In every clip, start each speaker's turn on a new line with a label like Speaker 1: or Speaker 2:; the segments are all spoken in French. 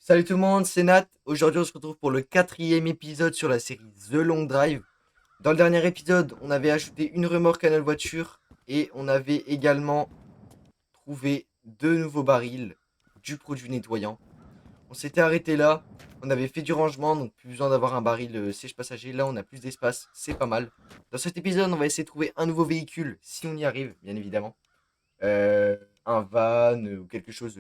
Speaker 1: Salut tout le monde, c'est Nat. Aujourd'hui, on se retrouve pour le quatrième épisode sur la série The Long Drive. Dans le dernier épisode, on avait ajouté une remorque à notre voiture et on avait également trouvé deux nouveaux barils du produit nettoyant. On s'était arrêté là, on avait fait du rangement, donc plus besoin d'avoir un baril siège passager. Là, on a plus d'espace, c'est pas mal. Dans cet épisode, on va essayer de trouver un nouveau véhicule, si on y arrive, bien évidemment. Euh, un van ou quelque chose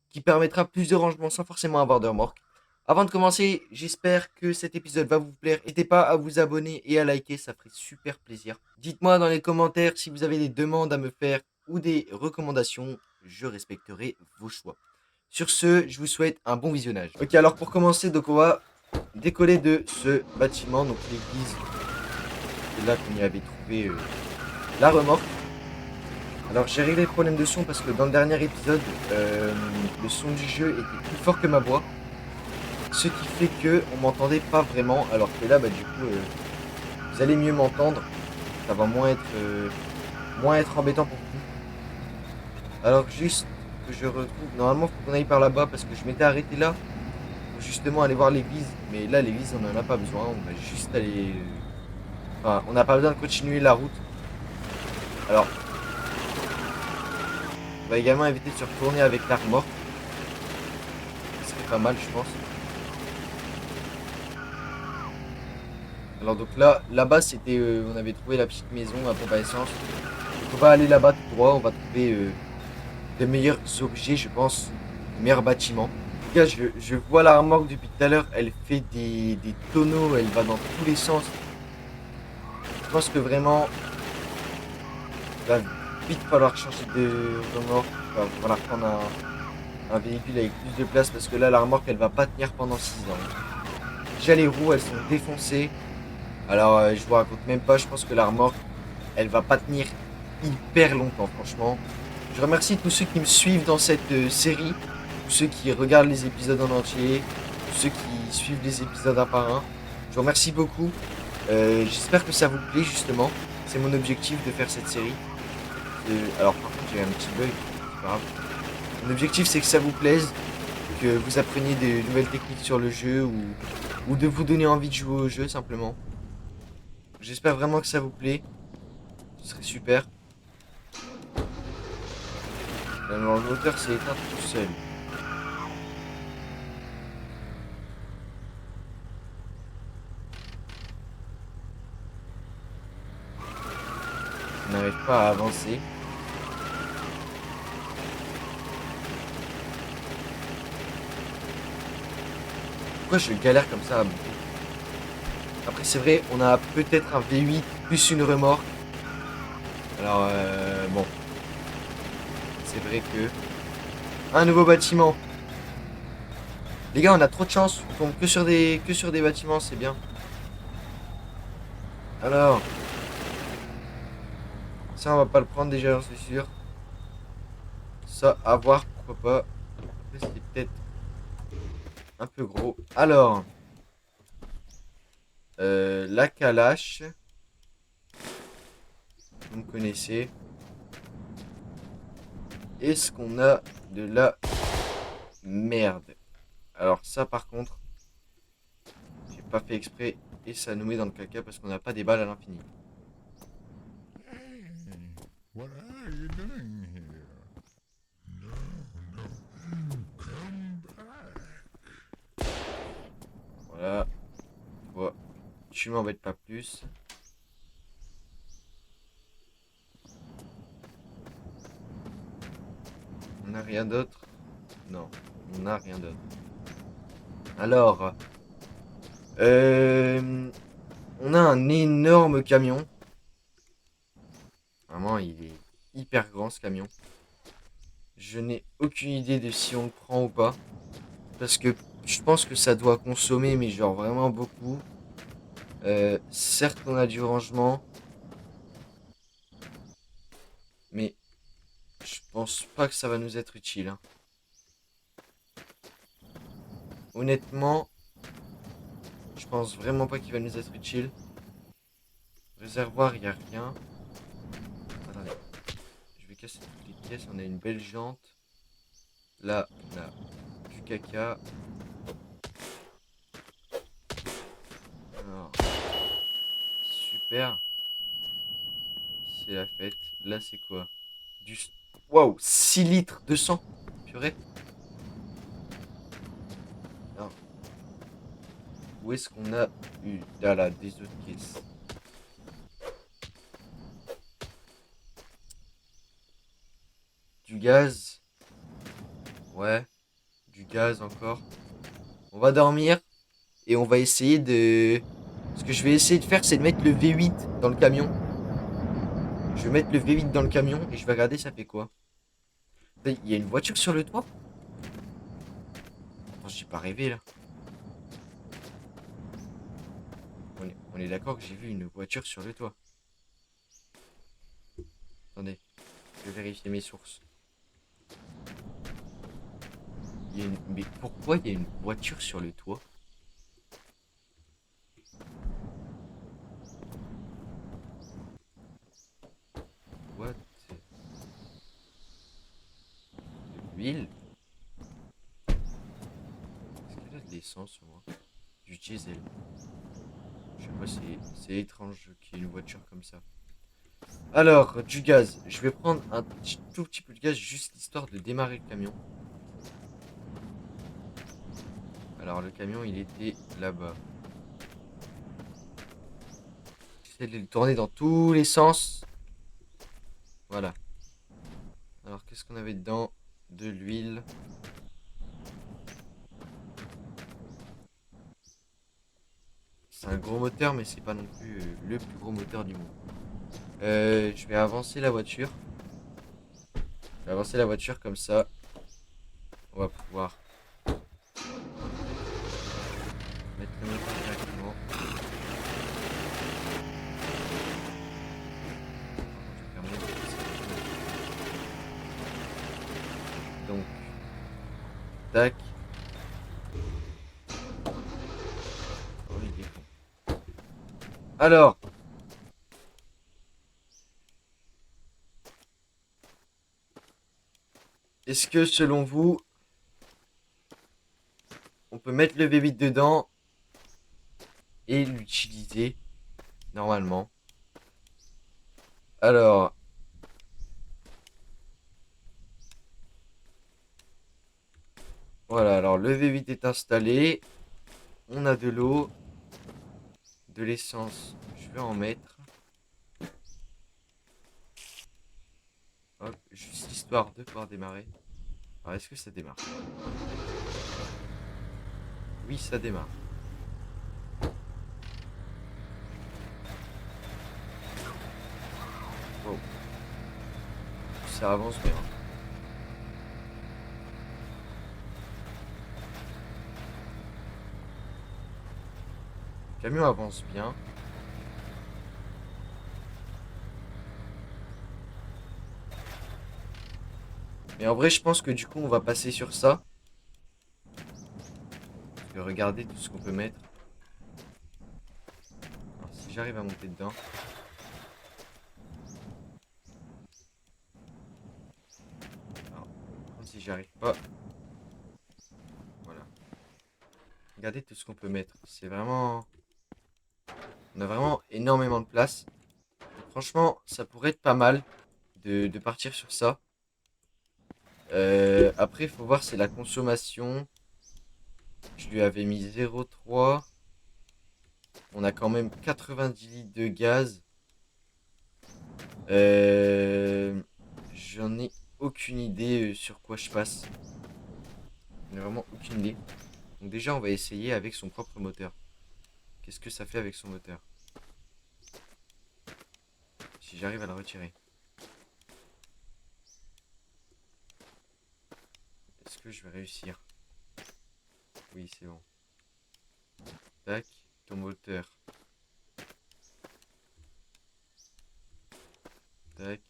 Speaker 1: qui permettra plus de rangement sans forcément avoir de remorque. Avant de commencer, j'espère que cet épisode va vous plaire. N'hésitez pas à vous abonner et à liker, ça ferait super plaisir. Dites-moi dans les commentaires si vous avez des demandes à me faire ou des recommandations. Je respecterai vos choix. Sur ce, je vous souhaite un bon visionnage. Ok, alors pour commencer, donc on va décoller de ce bâtiment, donc l'église. C'est là qu'on y avait trouvé la remorque. Alors j'ai réglé le problème de son parce que dans le dernier épisode, le son du jeu était plus fort que ma voix. Ce qui fait que on m'entendait pas vraiment, alors que là, bah, du coup, vous allez mieux m'entendre. Ça va moins être embêtant pour vous. Alors juste que je retrouve, normalement, faut qu'on aille par là-bas parce que je m'étais arrêté là pour justement aller voir l'église. Mais là, l'église, on en a pas besoin. On va juste aller. Enfin, on n'a pas besoin de continuer la route. Alors, on va également éviter de se retourner avec la remorque. Ce serait pas mal, je pense. Alors donc là-bas, c'était, on avait trouvé la petite maison à pompe à essence. Donc on va aller là-bas tout droit. On va trouver de meilleurs objets, je pense, de meilleurs bâtiments. En tout cas, je vois la remorque depuis tout à l'heure, elle fait des tonneaux, elle va dans tous les sens. Je pense que vraiment, il va vite falloir changer de remorque. Il va falloir prendre un véhicule avec plus de place parce que là, la remorque, elle va pas tenir pendant 6 ans. Déjà, les roues, elles sont défoncées. Alors, je vous raconte même pas, je pense que la remorque, elle va pas tenir hyper longtemps, franchement. Je remercie tous ceux qui me suivent dans cette série, tous ceux qui regardent les épisodes en entier, tous ceux qui suivent les épisodes un par un. Je vous remercie beaucoup. J'espère que ça vous plaît justement. C'est mon objectif de faire cette série. Alors par contre j'ai un petit bug, c'est pas grave. Mon objectif c'est que ça vous plaise, que vous appreniez de nouvelles techniques sur le jeu ou de vous donner envie de jouer au jeu simplement. J'espère vraiment que ça vous plaît. Ce serait super. Alors le moteur s'est éteint tout seul. On n'arrive pas à avancer. Pourquoi je galère comme ça à monter? Après c'est vrai, on a peut-être un V8 plus une remorque. Alors bon, c'est vrai que... Un nouveau bâtiment. Les gars, on a trop de chance. On tombe que sur des bâtiments, c'est bien. Alors, ça on va pas le prendre déjà, j'en suis sûr. Ça, à voir, pourquoi pas. Après, c'est peut-être un peu gros. Alors, la Kalash. Vous me connaissez. Est-ce qu'on a de la merde? Alors ça par contre, j'ai pas fait exprès et ça nous met dans le caca parce qu'on n'a pas des balles à l'infini.
Speaker 2: Hey, what are you doing here? No, no, come back.
Speaker 1: Voilà, toi, tu m'embêtes pas plus. On n'a rien d'autre? Non, on n'a rien d'autre. Alors, euh, on a un énorme camion. Vraiment, il est hyper grand ce camion. Je n'ai aucune idée de si on le prend ou pas. Parce que je pense que ça doit consommer, mais genre vraiment beaucoup. Certes, on a du rangement, mais je pense pas que ça va nous être utile, hein. Honnêtement, je pense vraiment pas qu'il va nous être utile. Réservoir, il n'y a rien. Attendez, je vais casser toutes les pièces. On a une belle jante. Là, on a du caca. faire, c'est la fête. Là, c'est quoi? Du... Waouh, 6 litres de sang. Purée. Alors, où est-ce qu'on a eu... Ah là, des autres caisses. Du gaz. Ouais, du gaz encore. On va dormir et on va essayer de... Ce que je vais essayer de faire, c'est de mettre le V8 dans le camion. Je vais mettre le V8 dans le camion et je vais regarder ça fait quoi. Il y a une voiture sur le toit? Attends, j'ai pas rêvé là. On est d'accord que j'ai vu une voiture sur le toit. Attendez, je vais vérifier mes sources. Mais pourquoi il y a une voiture sur le toit? What? De l'huile? Est-ce qu'il y a de l'essence moi? Du diesel. Je sais pas, c'est étrange qu'il y ait une voiture comme ça. Alors, du gaz. Je vais prendre un tout petit peu de gaz, juste histoire de démarrer le camion. Alors, le camion, il était là-bas. J'essaie de le tourner dans tous les sens. Voilà. Alors, qu'est-ce qu'on avait dedans? De l'huile. C'est un gros moteur, mais c'est pas non plus le plus gros moteur du monde. Je vais avancer la voiture. Je vais avancer la voiture comme ça. On va pouvoir mettre le moteur directement. Donc, tac. Oh, il est con. Alors, est-ce que selon vous, on peut mettre le V8 dedans et l'utiliser normalement? Alors, voilà, alors le V8 est installé. On a de l'eau, de l'essence. Je vais en mettre. Hop, juste histoire de pouvoir démarrer. Alors, est-ce que ça démarre? Oui, ça démarre. Wow. Ça avance bien. Le camion avance bien. Mais en vrai, je pense que du coup, on va passer sur ça. Parce que regardez tout ce qu'on peut mettre. Alors, si j'arrive à monter dedans. Alors, si j'y arrive pas. Voilà. Regardez tout ce qu'on peut mettre. C'est vraiment... On a vraiment énormément de place. Franchement, ça pourrait être pas mal de partir sur ça. Après, il faut voir, c'est la consommation. Je lui avais mis 0,3. On a quand même 90 litres de gaz. J'en ai aucune idée sur quoi je passe. J'en ai vraiment aucune idée. Donc déjà, on va essayer avec son propre moteur. Qu'est-ce que ça fait avec son moteur? Si j'arrive à le retirer. Est-ce que je vais réussir? Oui, c'est bon. Tac, ton moteur. Tac.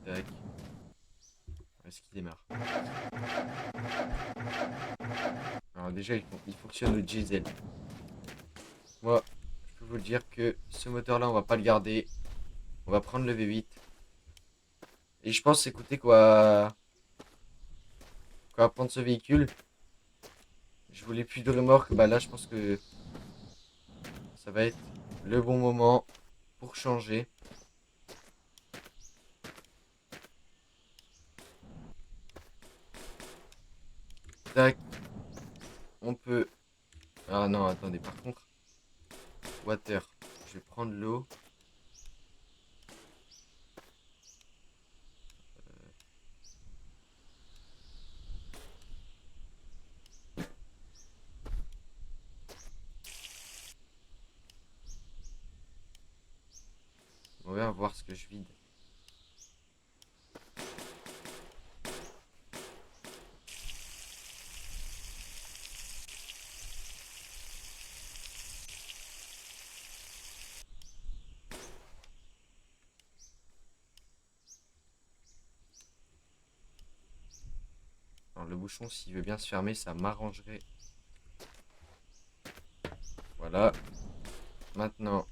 Speaker 1: Tac. Est-ce qu'il démarre? Alors déjà, il fonctionne au diesel. Moi, je peux vous le dire que ce moteur-là, on va pas le garder. On va prendre le V8. Et je pense, écoutez, qu'on va prendre ce véhicule. Je voulais plus de remorque. Bah là, je pense que ça va être le bon moment pour changer. Tac. On peut... Ah non, attendez, par contre... Water. Je vais prendre l'eau. On va voir ce que je vide. Alors le bouchon, s'il veut bien se fermer, ça m'arrangerait. Voilà. Maintenant,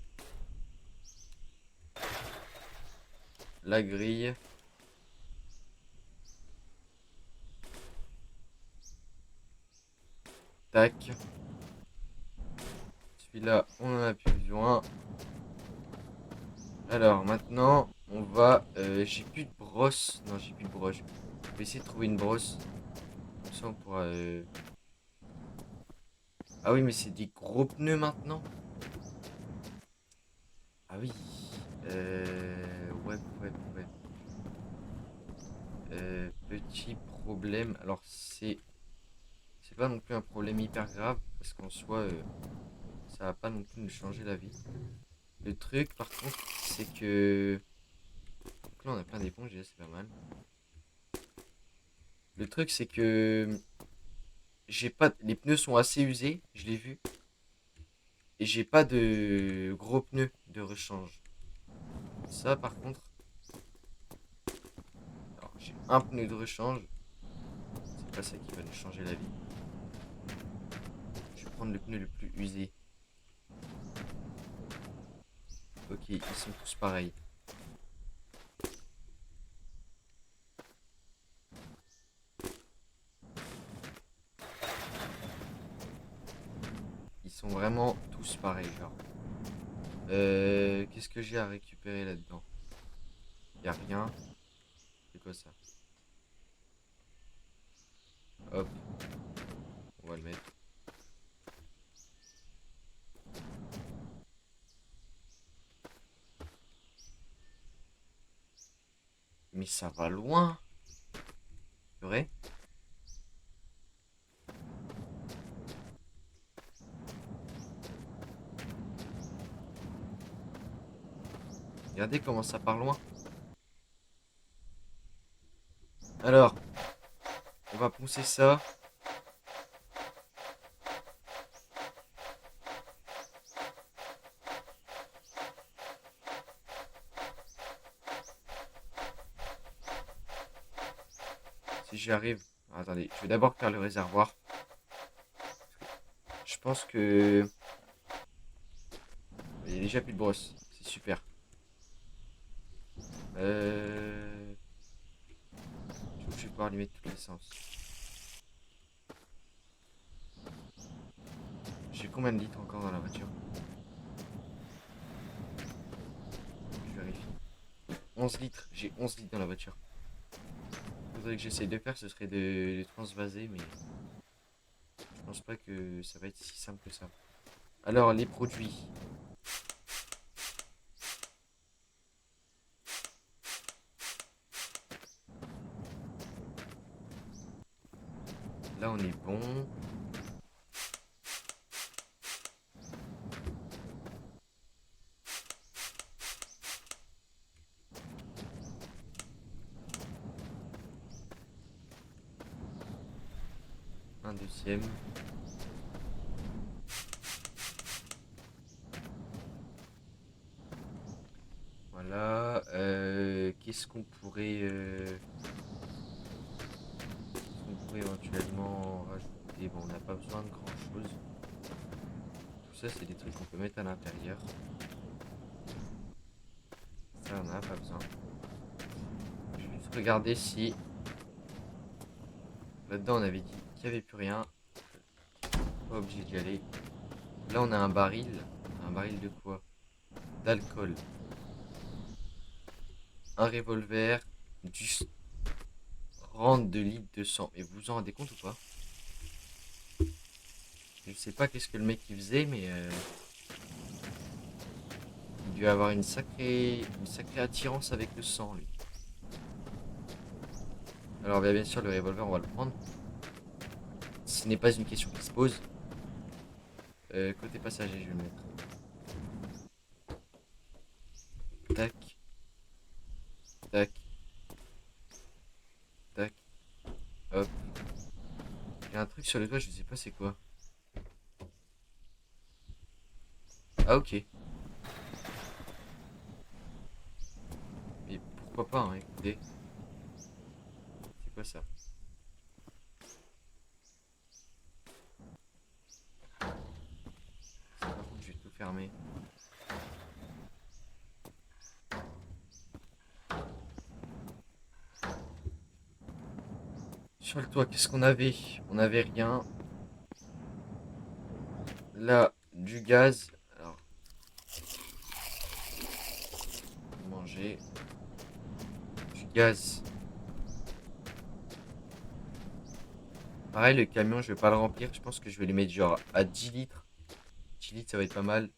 Speaker 1: la grille. Tac. Celui-là, on en a plus besoin. Alors maintenant, on va... j'ai plus de brosse. Non, j'ai plus de broche. Je vais essayer de trouver une brosse. Comme ça, on pourra... Ah oui, mais c'est des gros pneus maintenant. Ah oui. Ouais, ouais, ouais. Petit problème. Alors, c'est pas non plus un problème hyper grave. Parce qu'en soi, ça va pas non plus nous changer la vie. Le truc, par contre, c'est que... Donc là, on a plein d'éponges, déjà, c'est pas mal. Le truc, c'est que... J'ai pas... Les pneus sont assez usés, je l'ai vu. Et j'ai pas de gros pneus de rechange. Ça, par contre... Alors, j'ai un pneu de rechange. C'est pas ça qui va nous changer la vie. Je vais prendre le pneu le plus usé. Ok, ils sont tous pareils. Ils sont vraiment tous pareils, genre. Qu'est-ce que j'ai à récupérer là-dedans? Y a rien. C'est quoi ça? Hop. On va le mettre. Mais ça va loin. C'est vrai? Regardez comment ça part loin. Alors, on va poncer ça. Si j'y arrive. Attendez, je vais d'abord faire le réservoir. Je pense que... Il y a déjà plus de brosse. C'est super. Je vais pouvoir lui mettre toute l'essence. J'ai combien de litres encore dans la voiture? Je vérifie. 11 litres. J'ai 11 litres dans la voiture. Faudrait que j'essaye de faire, ce serait de transvaser, mais je pense pas que ça va être si simple que ça. Alors, les produits. Là, on est bon. Un deuxième. Voilà. Qu'est-ce qu'on pourrait éventuellement rajouter? Bon, on n'a pas besoin de grand chose. Tout ça, c'est des trucs qu'on peut mettre à l'intérieur. Ça, on n'en a pas besoin. Je vais juste regarder si... Là-dedans, on avait dit qu'il n'y avait plus rien. Pas obligé d'y aller. Là, on a un baril. On Un baril de quoi? D'alcool. Un revolver. Du 32 litres de sang. Mais vous vous en rendez compte ou pas? Je sais pas qu'est-ce que le mec il faisait, mais il devait avoir une sacrée attirance avec le sang, lui. Alors, bien sûr, le revolver, on va le prendre. Ce n'est pas une question qui se pose. Côté passager, je vais le mettre. Tac, tac, tac, hop. Il y a un truc sur le toit, je sais pas c'est quoi. Ah, ok. Mais pourquoi pas, hein, écoutez. C'est quoi ça? Par contre, je vais tout fermer. Sur le toit, qu'est-ce qu'on avait? On avait rien. Là, du gaz. Alors, manger. Du gaz. Pareil, le camion, je vais pas le remplir. Je pense que je vais le mettre genre à 10 litres. 10 litres, ça va être pas mal.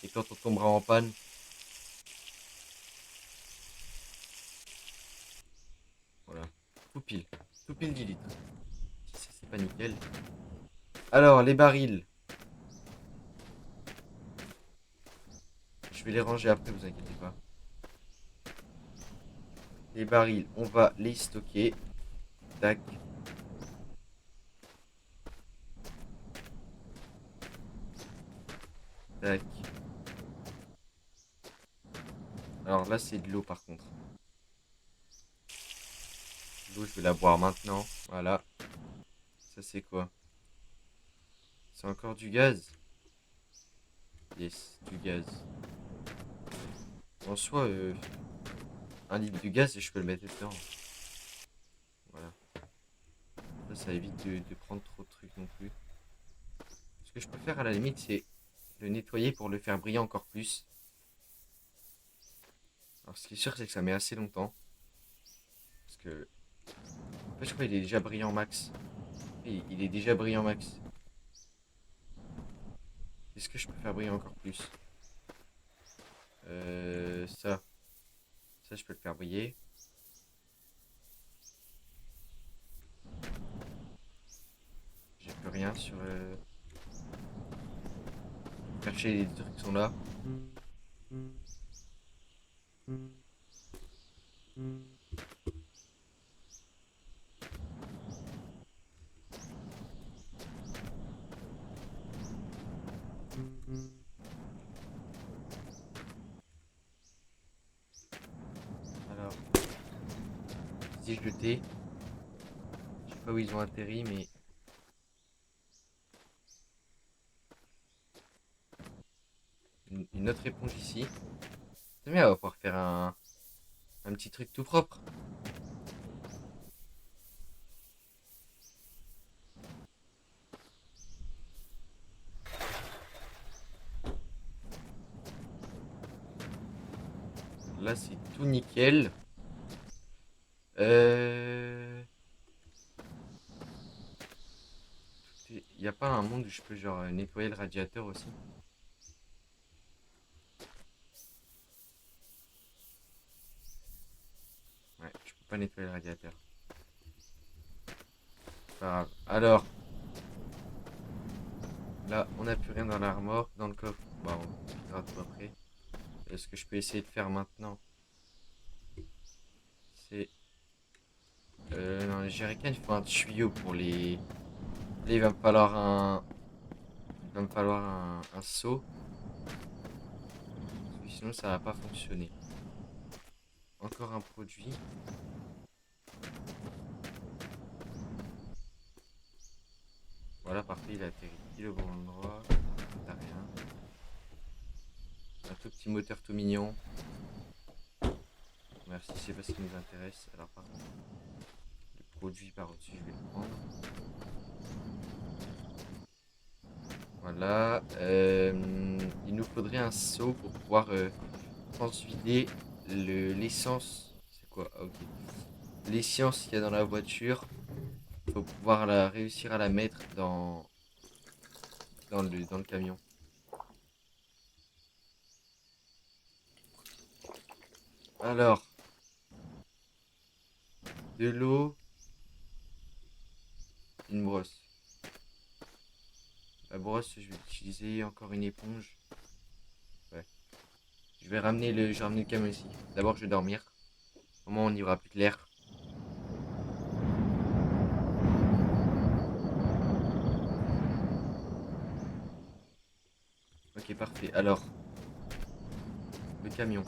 Speaker 1: Et quand on tombera en panne, voilà. Tout pile. Tout pile 10 litres. Si ça, c'est pas nickel. Alors, les barils. Je vais les ranger après, vous inquiétez pas. Les barils, on va les stocker. Tac. Tac. Alors là, c'est de l'eau par contre. L'eau, je vais la boire maintenant. Voilà. Ça, c'est quoi? C'est encore du gaz? Yes, du gaz. En soi, 1 litre de gaz, je peux le mettre dedans. Voilà. Ça évite de prendre trop de trucs non plus. Ce que je peux faire à la limite, c'est le nettoyer pour le faire briller encore plus. Alors, ce qui est sûr, c'est que ça met assez longtemps. Parce que, en fait, je crois qu'il est déjà brillant max. Oui, il est déjà brillant max. Est-ce que je peux faire briller encore plus? Ça. Ça, je peux le faire briller. J'ai plus rien sur. Chercher les trucs qui sont là. Alors, si jeter. Je sais pas où ils ont atterri, mais. Une autre éponge ici. C'est bien, on va pouvoir faire un petit truc tout propre. Là, c'est tout nickel. Il n'y a pas un monde où je peux genre nettoyer le radiateur aussi? Ouais, je peux pas nettoyer le radiateur. Pas grave. Alors, là, on n'a plus rien dans l'armoire, dans le coffre. Bon, on verra tout après. Ce que je peux essayer de faire maintenant, c'est... non, les jerrycans, il faut un tuyau pour les... Là, il va me falloir un seau. Parce que sinon, ça va pas fonctionner. Encore un produit. Voilà, parfait, il a atterri pile au bon endroit. T'as rien. Un tout petit moteur tout mignon. Merci, c'est pas ce qui nous intéresse. Alors par contre, le produit par-dessus, je vais le prendre. Voilà. Il nous nous faudrait un seau pour pouvoir transvider l'essence. C'est quoi? Ah, ok. L'essence qu'il y a dans la voiture. Faut pouvoir réussir à la mettre dans le camion. Alors, de l'eau, une brosse. La brosse, je vais utiliser encore une éponge. Ouais. Je vais ramener le camion ici. D'abord, je vais dormir. Au moins, on n'y aura plus de l'air. Ok, parfait. Alors, le camion.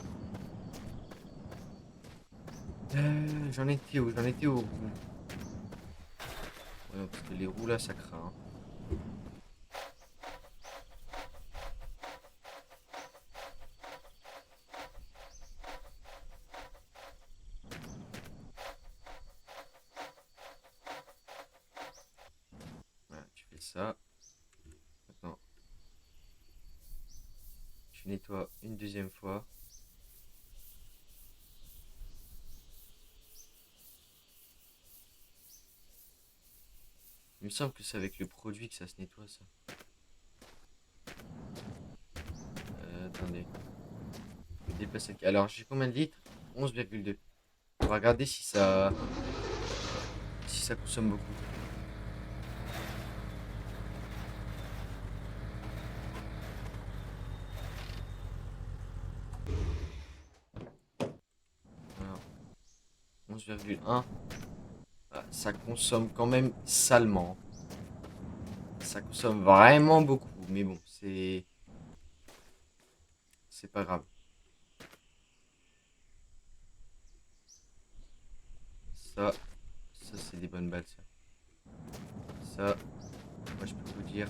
Speaker 1: J'en étais où? J'en étais aux roues. Ouais, non, parce que les roues là, ça craint, hein. Voilà, tu fais ça. Maintenant, tu nettoies une deuxième fois. Il me semble que c'est avec le produit que ça se nettoie, ça. Attendez. Je vais déplacer le... Alors, j'ai combien de litres? 11,2. On va regarder si ça consomme beaucoup. Alors, 11,1. Ah, ça consomme quand même salement. Ça consomme vraiment beaucoup. Mais bon, c'est pas grave. Ça c'est des bonnes balles, ça. Ça, moi je peux vous dire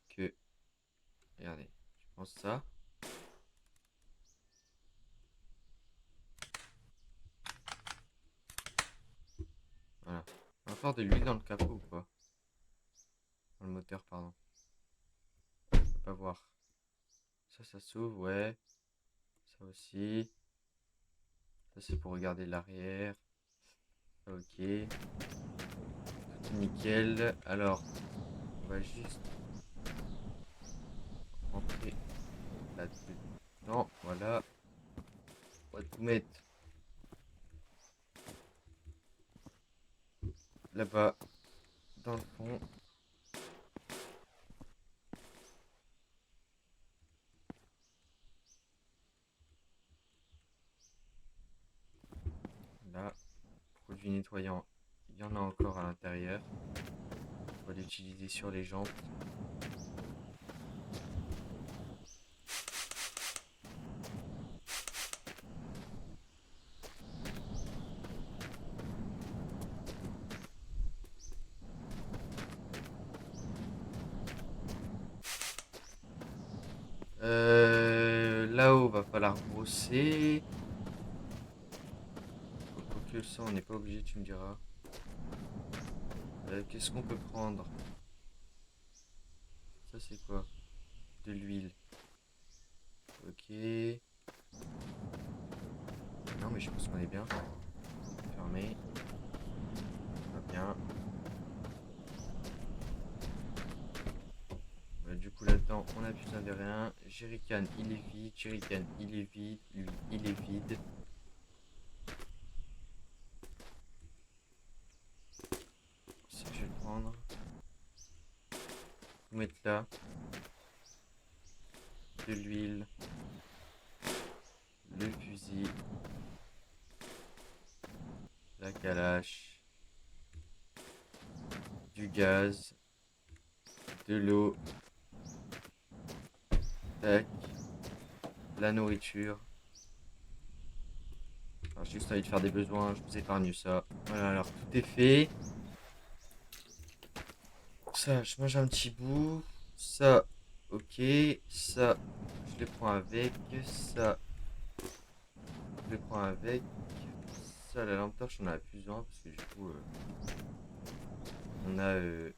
Speaker 1: que... Regardez, je pense ça. Voilà. Encore de l'huile dans le capot ou quoi? Dans le moteur, pardon. On peut pas voir. Ça s'ouvre, ouais. Ça aussi. Ça c'est pour regarder l'arrière. Ok. Tout nickel. Alors, on va juste rentrer là-dedans. Voilà. On va tout mettre là-bas dans le fond. Là, produit nettoyant, il y en a encore à l'intérieur. On va l'utiliser sur les jantes. Là-haut, va falloir brosser. Quoique ça, on n'est pas obligé, tu me diras. Qu'est-ce qu'on peut prendre? Ça, c'est quoi? De l'huile. Ok. Non, mais je pense qu'on est bien. Fermé. Pas bien. Du coup, là-dedans, on n'a plus besoin de rien. Jerrycan, il est vide. Jerrycan, il est vide. Lui, il est vide. Ça, je vais le prendre. Mettre là. De l'huile. Le fusil. La calache. Du gaz. De l'eau. Tac. La nourriture. Alors, j'ai juste envie de faire des besoins, je vous épargne ça. Voilà, alors tout est fait. Ça, je mange un petit bout. Ça, ok. Ça, je les prends avec. Ça, je les prends avec. Ça, la lampe torche, on en a plus besoin parce que du coup, on a le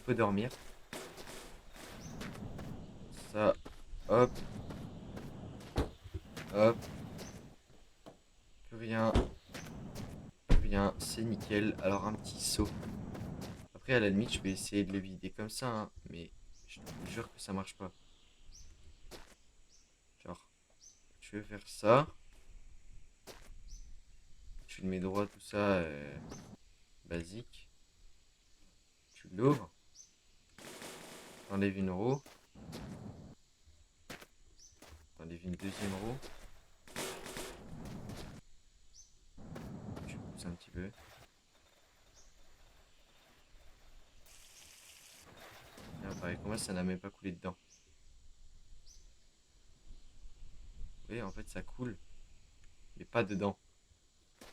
Speaker 1: faut dormir. Ça, hop. Hop. Plus rien. Plus rien, c'est nickel. Alors un petit seau. Après à la limite je vais essayer de le vider comme ça, hein, mais je te jure que ça marche pas. Genre, tu veux faire ça. Tu le mets droit, tout ça, basique. Tu l'ouvres. T'enlèves une roue. T'enlèves une deuxième roue. Tu pousses un petit peu. Là, pareil, comment ça n'a même pas coulé dedans. Vous voyez, en fait, ça coule, mais pas dedans.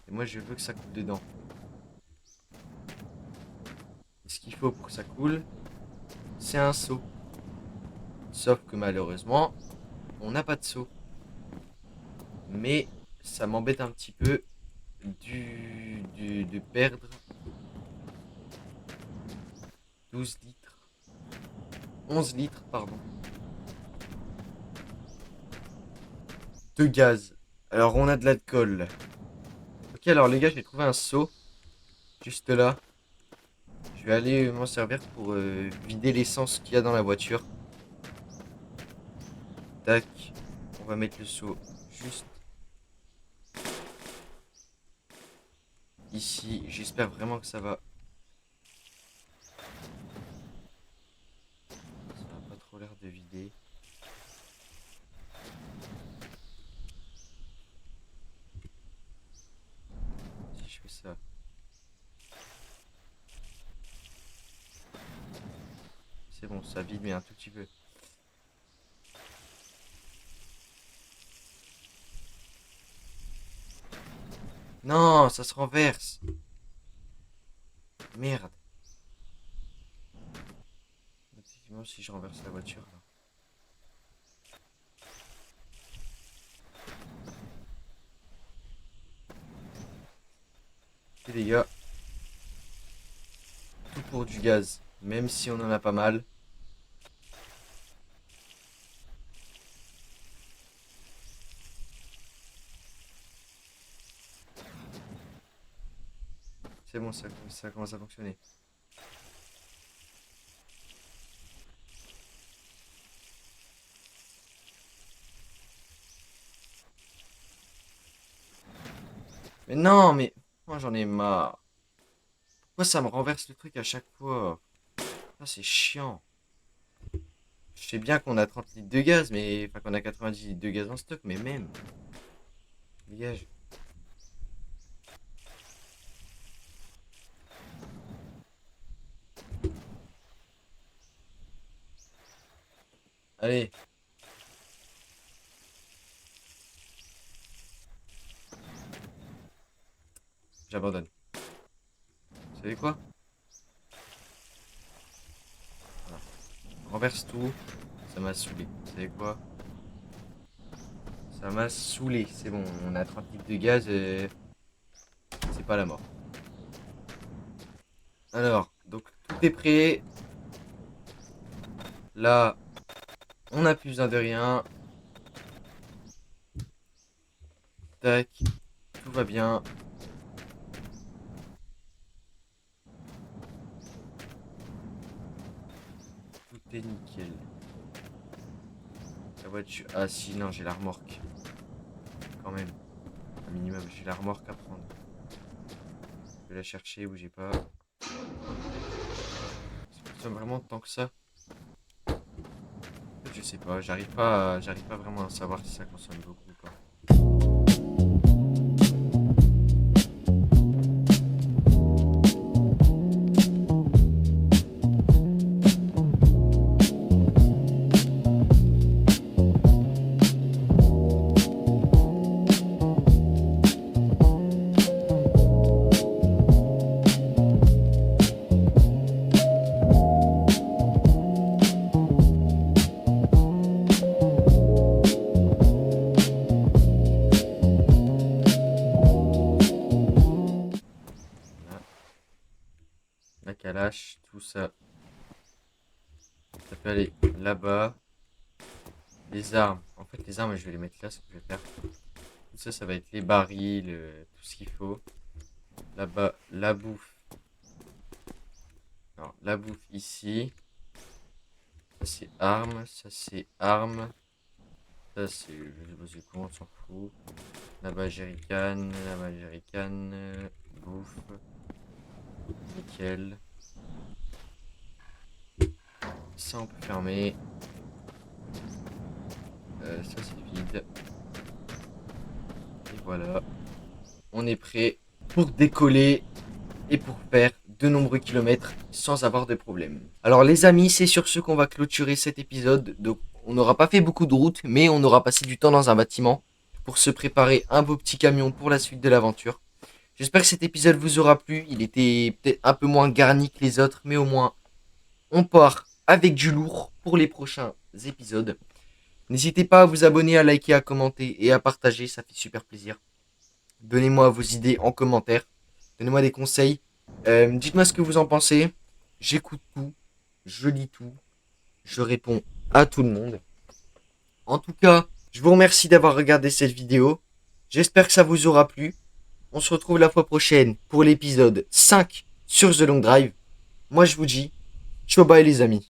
Speaker 1: Et moi, je veux que ça coule dedans. Et ce qu'il faut pour que ça coule, c'est un seau. Sauf que malheureusement, on n'a pas de seau. Mais ça m'embête un petit peu de perdre 12 litres. 11 litres, pardon. De gaz. Alors, on a de l'alcool. Ok, alors les gars, j'ai trouvé un seau. Juste là. Je vais aller m'en servir pour vider l'essence qu'il y a dans la voiture. Tac. On va mettre le seau juste ici. J'espère vraiment que ça va. Ça n'a pas trop l'air de vider. Si je fais ça. C'est bon, ça vide mais un tout petit peu. Non, ça se renverse. Merde. Effectivement, si je renverse la voiture là. Et les gars, tout pour du gaz, même si on en a pas mal. C'est bon, ça commence à fonctionner. Mais non, mais moi j'en ai marre. Pourquoi ça me renverse le truc à chaque fois? Ah, c'est chiant. Je sais bien qu'on a 30 litres de gaz, mais enfin qu'on a 90 litres de gaz en stock, mais même. Dégage. Allez. J'abandonne. Vous savez quoi? Voilà. Renverse tout. Ça m'a saoulé. Vous savez quoi? Ça m'a saoulé. C'est bon, on a 30 litres de gaz et c'est pas la mort. Alors, donc tout est prêt. Là, on n'a plus besoin de rien. Tac. Tout va bien. Tout est nickel. La voiture. Ah si, non, j'ai la remorque. Quand même. Un minimum, j'ai la remorque à prendre. Je vais la chercher, bougez pas. Ça fonctionne vraiment tant que ça. En fait, je sais pas, j'arrive pas vraiment à savoir si ça consomme beaucoup ou pas. Voilà. La calache, tout ça. vais aller là-bas. Les armes. En fait, les armes, je vais les mettre là, ce que je vais faire. Tout ça, ça va être les barils, tout ce qu'il faut. Là-bas, la bouffe. Non, la bouffe ici. Ça, c'est armes. Ça, c'est armes. Ça, c'est... Je sais pas comment, on s'en fout. Là-bas, jerrycan. Là-bas, jerrycan. Bouffe. Nickel. Ça, on peut fermer. Ça, c'est vide. Et voilà. On est prêt pour décoller et pour faire de nombreux kilomètres sans avoir de problème. Alors les amis, c'est sur ce qu'on va clôturer cet épisode. Donc on n'aura pas fait beaucoup de route, mais on aura passé du temps dans un bâtiment pour se préparer un beau petit camion pour la suite de l'aventure. J'espère que cet épisode vous aura plu. Il était peut-être un peu moins garni que les autres, mais au moins on part avec du lourd pour les prochains épisodes. N'hésitez pas à vous abonner, à liker, à commenter et à partager, ça fait super plaisir. Donnez-moi vos idées en commentaire. Donnez-moi des conseils. Dites-moi ce que vous en pensez. J'écoute tout. Je lis tout. Je réponds à tout le monde. En tout cas, je vous remercie d'avoir regardé cette vidéo. J'espère que ça vous aura plu. On se retrouve la fois prochaine pour l'épisode 5 sur The Long Drive. Moi, je vous dis, ciao bye les amis.